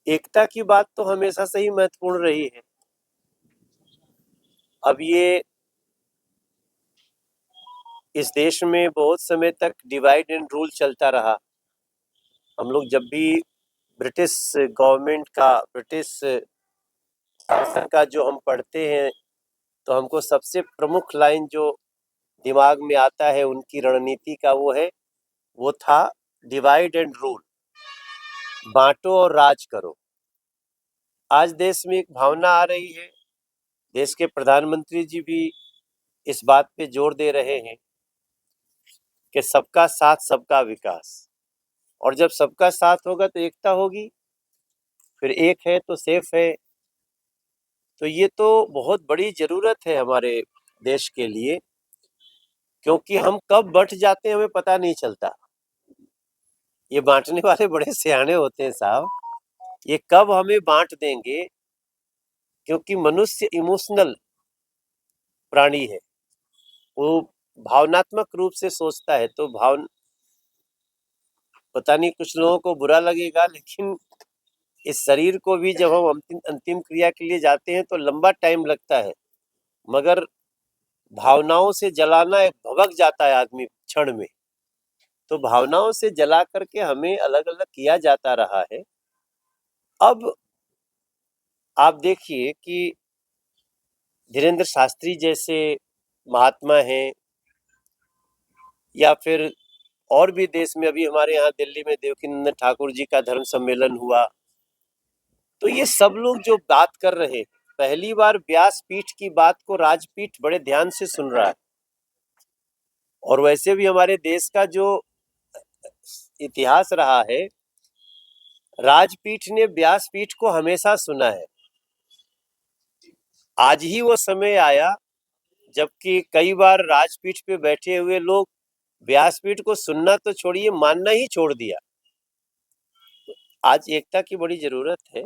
एकता की बात तो हमेशा से ही महत्वपूर्ण रही है। अब ये इस देश में बहुत समय तक डिवाइड एंड रूल चलता रहा। हम लोग जब भी ब्रिटिश गवर्नमेंट का, ब्रिटिश शासन का जो हम पढ़ते हैं, तो हमको सबसे प्रमुख लाइन जो दिमाग में आता है उनकी रणनीति का, वो था डिवाइड एंड रूल, बांटो और राज करो। आज देश में एक भावना आ रही है, देश के प्रधानमंत्री जी भी इस बात पे जोर दे रहे हैं कि सबका साथ सबका विकास, और जब सबका साथ होगा तो एकता होगी, फिर एक है तो सेफ है। तो ये तो बहुत बड़ी जरूरत है हमारे देश के लिए, क्योंकि हम कब बंट जाते हैं हमें पता नहीं चलता। ये बांटने वाले बड़े सियाने होते हैं साहब, ये कब हमें बांट देंगे, क्योंकि मनुष्य इमोशनल प्राणी है, वो भावनात्मक रूप से सोचता है। तो पता नहीं कुछ लोगों को बुरा लगेगा, लेकिन इस शरीर को भी जब हम अंतिम अंतिम क्रिया के लिए जाते हैं तो लंबा टाइम लगता है, मगर भावनाओं से जलाना, एक भभक जाता है आदमी क्षण में। तो भावनाओं से जला करके हमें अलग अलग किया जाता रहा है। अब आप देखिए कि धीरेन्द्र शास्त्री जैसे महात्मा हैं, या फिर और भी देश में, अभी हमारे यहाँ दिल्ली में देवकीनंदन ठाकुर जी का धर्म सम्मेलन हुआ, तो ये सब लोग जो बात कर रहे हैं, पहली बार व्यासपीठ की बात को राजपीठ बड़े ध्यान से सुन रहा है। और वैसे भी हमारे देश का जो इतिहास रहा है, राजपीठ ने व्यासपीठ को हमेशा सुना है। आज ही वो समय आया जबकि कई बार राजपीठ पे बैठे हुए लोग व्यासपीठ को सुनना तो छोड़िए, मानना ही छोड़ दिया। आज एकता की बड़ी जरूरत है।